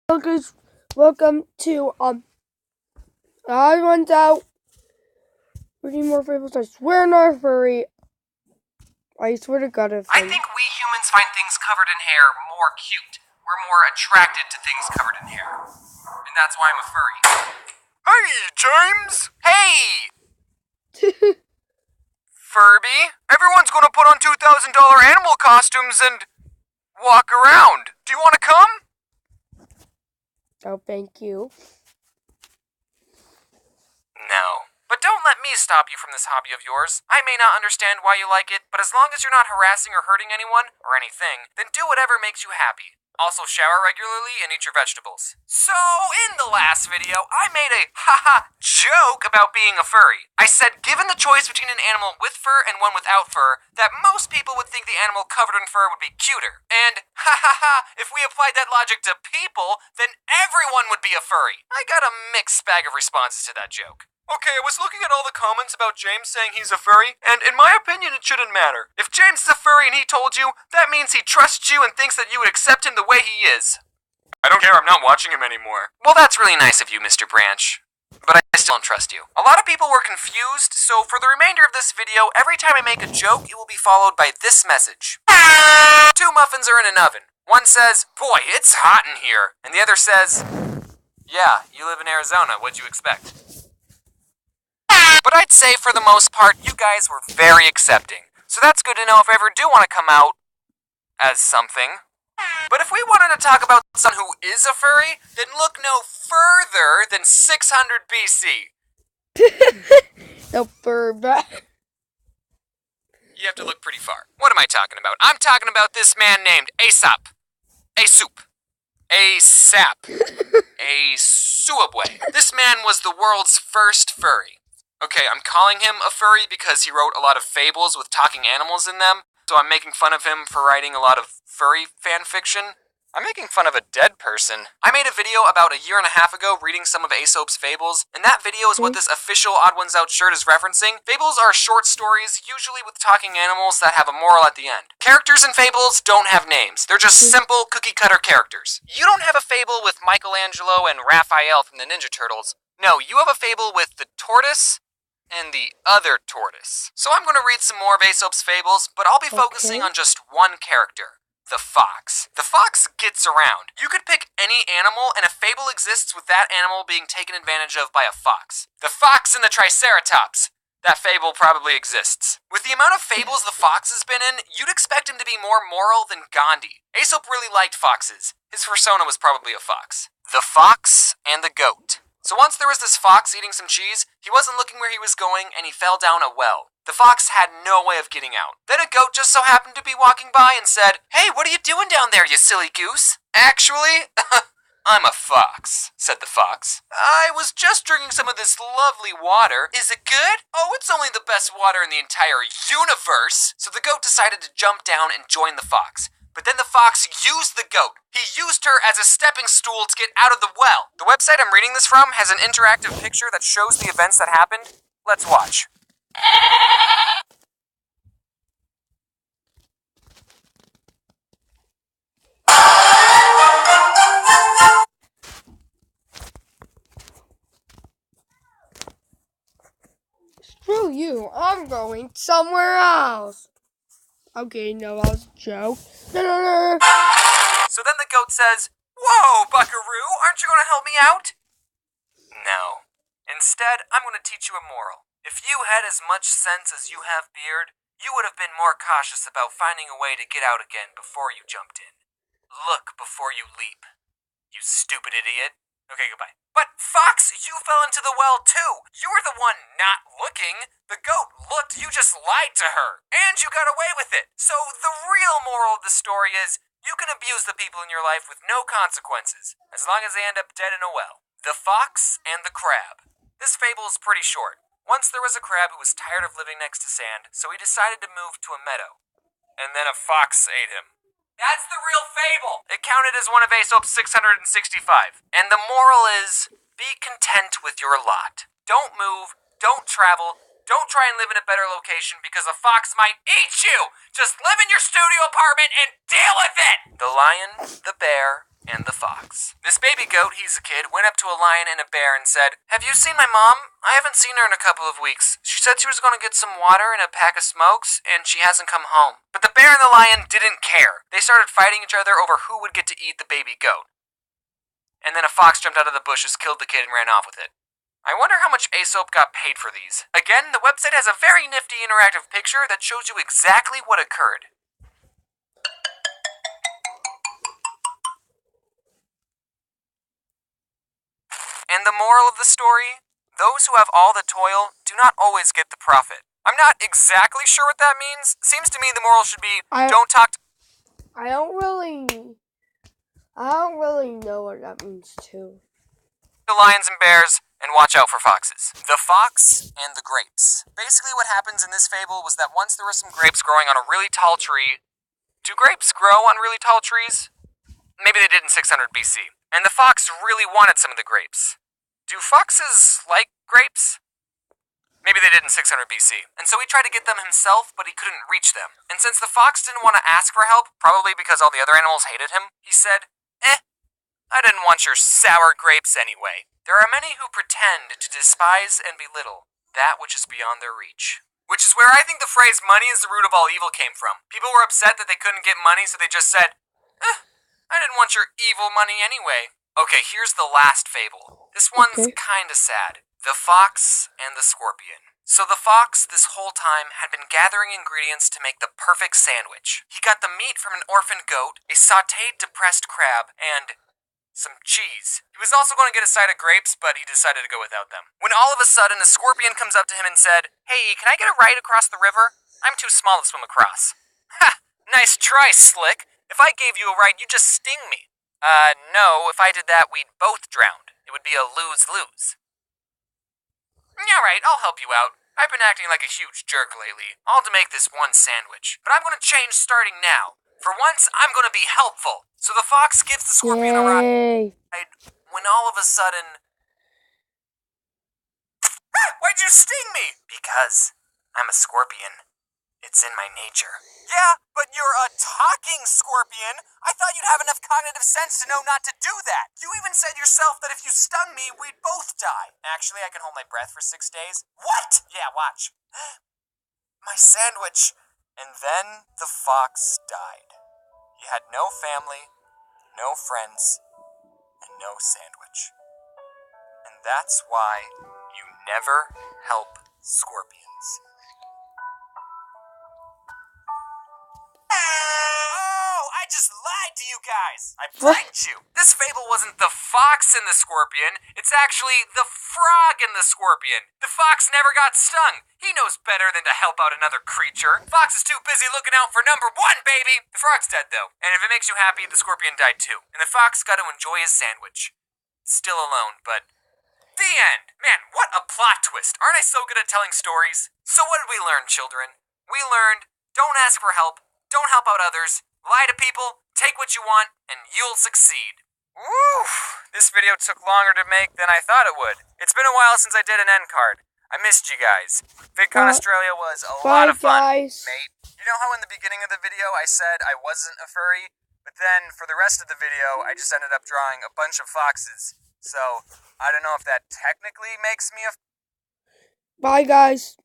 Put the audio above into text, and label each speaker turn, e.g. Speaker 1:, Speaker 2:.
Speaker 1: Guys, welcome to I went out reading more fables. I swear not furry. I swear to God
Speaker 2: I think we humans find things covered in hair more cute. We're more attracted to things covered in hair. And that's why I'm a furry. Hey, James! Hey! Furby? Everyone's gonna put on $2,000 animal costumes and walk around. Do you wanna come?
Speaker 1: Oh, thank you.
Speaker 2: No. But don't let me stop you from this hobby of yours. I may not understand why you like it, but as long as you're not harassing or hurting anyone, or anything, then do whatever makes you happy. Also shower regularly and eat your vegetables. So, in the last video, I made a haha joke about being a furry. I said given the choice between an animal with fur and one without fur, that most people would think the animal covered in fur would be cuter. And haha, if we applied that logic to people, then everyone would be a furry. I got a mixed bag of responses to that joke. Okay, I was looking at all the comments about James saying he's a furry, and in my opinion, it shouldn't matter. If James is a furry and he told you, that means he trusts you and thinks that you would accept him the way he is. I don't care, I'm not watching him anymore. Well, that's really nice of you, Mr. Branch. But I still don't trust you. A lot of people were confused, so for the remainder of this video, every time I make a joke, it will be followed by this message. 2 muffins are in an oven. One says, "Boy, it's hot in here." And the other says, "Yeah, you live in Arizona, what'd you expect?" But I'd say for the most part, you guys were very accepting. So that's good to know if I ever do want to come out as something. But if we wanted to talk about someone who is a furry, then look no further than 600 BC.
Speaker 1: No fur back.
Speaker 2: You have to look pretty far. What am I talking about? I'm talking about this man named Aesop. Aesop. Asap. Asuabwe. This man was the world's first furry. Okay, I'm calling him a furry because he wrote a lot of fables with talking animals in them, so I'm making fun of him for writing a lot of furry fan fiction. I'm making fun of a dead person. I made a video about a year and a half ago reading some of Aesop's fables, and that video is what this official Odd Ones Out shirt is referencing. Fables are short stories, usually with talking animals that have a moral at the end. Characters in fables don't have names. They're just simple, cookie-cutter characters. You don't have a fable with Michelangelo and Raphael from the Ninja Turtles. No, you have a fable with the tortoise and the other tortoise. So I'm going to read some more of Aesop's fables, but I'll be focusing on just one character, the fox. The fox gets around. You could pick any animal, and a fable exists with that animal being taken advantage of by a fox. The fox and the Triceratops. That fable probably exists. With the amount of fables the fox has been in, you'd expect him to be more moral than Gandhi. Aesop really liked foxes. His persona was probably a fox. The fox and the goat. So once there was this fox eating some cheese, he wasn't looking where he was going, and he fell down a well. The fox had no way of getting out. Then a goat just so happened to be walking by and said, "Hey, what are you doing down there, you silly goose?" "Actually, I'm a fox," said the fox. "I was just drinking some of this lovely water. Is it good?" "Oh, it's only the best water in the entire universe." So the goat decided to jump down and join the fox. But then the fox used the goat. He used her as a stepping stool to get out of the well. The website I'm reading this from has an interactive picture that shows the events that happened. Let's watch.
Speaker 1: Screw you. I'm going somewhere else. Okay, no, that was a joke.
Speaker 2: So then the goat says, "Whoa, buckaroo, aren't you going to help me out?" No. Instead, I'm going to teach you a moral. If you had as much sense as you have beard, you would have been more cautious about finding a way to get out again before you jumped in. Look before you leap. You stupid idiot. Okay, goodbye. But, Fox, you fell into the well, too. You were the one not looking. The goat looked, you just lied to her. And you got away with it. So, the real moral of the story is, you can abuse the people in your life with no consequences, as long as they end up dead in a well. The Fox and the Crab. This fable is pretty short. Once there was a crab who was tired of living next to sand, so he decided to move to a meadow. And then a fox ate him. That's the real fable! It counted as one of Aesop's 665. And the moral is, be content with your lot. Don't move, don't travel, don't try and live in a better location because a fox might eat you! Just live in your studio apartment and deal with it! The lion, the bear, and the Fox. This baby goat, he's a kid, went up to a lion and a bear and said, "Have you seen my mom? I haven't seen her in a couple of weeks. She said she was going to get some water and a pack of smokes, and she hasn't come home." But the bear and the lion didn't care. They started fighting each other over who would get to eat the baby goat. And then a fox jumped out of the bushes, killed the kid, and ran off with it. I wonder how much Aesop got paid for these. Again, the website has a very nifty interactive picture that shows you exactly what occurred. And the moral of the story? Those who have all the toil do not always get the profit. I'm not exactly sure what that means. Seems to me the moral should be, don't talk to...
Speaker 1: I don't really know what that means too.
Speaker 2: The lions and bears, and watch out for foxes. The Fox and the Grapes. Basically what happens in this fable was that once there were some grapes growing on a really tall tree. Do grapes grow on really tall trees? Maybe they did in 600 BC. And the fox really wanted some of the grapes. Do foxes like grapes? Maybe they did in 600 BC. And so he tried to get them himself, but he couldn't reach them. And since the fox didn't want to ask for help, probably because all the other animals hated him, he said, I didn't want your sour grapes anyway. There are many who pretend to despise and belittle that which is beyond their reach. Which is where I think the phrase money is the root of all evil came from. People were upset that they couldn't get money, so they just said, I didn't want your evil money anyway. Okay, here's the last fable. This one's kinda sad. The Fox and the Scorpion. So the fox, this whole time, had been gathering ingredients to make the perfect sandwich. He got the meat from an orphaned goat, a sautéed depressed crab, and some cheese. He was also going to get a side of grapes, but he decided to go without them. When all of a sudden, a scorpion comes up to him and said, "Hey, can I get a ride across the river? I'm too small to swim across." "Ha! Nice try, Slick. If I gave you a ride, you'd just sting me." No, if I did that, we'd both drown. It would be a lose-lose." "Yeah, right, I'll help you out. I've been acting like a huge jerk lately, all to make this one sandwich. But I'm going to change starting now. For once, I'm going to be helpful." So the fox gives the scorpion a ride, when all of a sudden... "Why'd you sting me?" "Because I'm a scorpion. It's in my nature." "Yeah, but you're a talking scorpion. I thought you'd have enough cognitive sense to know not to do that. You even said yourself that if you stung me, we'd both die." "Actually, I can hold my breath for 6 days." "What?" "Yeah, watch." "My sandwich." And then the fox died. He had no family, no friends, and no sandwich. And that's why you never help scorpions. Oh, I just lied to you guys. I pranked you. This fable wasn't the fox and the scorpion. It's actually the frog and the scorpion. The fox never got stung. He knows better than to help out another creature. Fox is too busy looking out for number one, baby. The frog's dead, though. And if it makes you happy, the scorpion died, too. And the fox got to enjoy his sandwich. Still alone, but... The end. Man, what a plot twist. Aren't I so good at telling stories? So what did we learn, children? We learned, don't ask for help. Don't help out others, lie to people, take what you want, and you'll succeed. Woo! This video took longer to make than I thought it would. It's been a while since I did an end card. I missed you guys. VidCon Australia was a lot of fun, mate. You know how in the beginning of the video I said I wasn't a furry? But then, for the rest of the video, I just ended up drawing a bunch of foxes. So, I don't know if that technically makes me a...
Speaker 1: Bye, guys.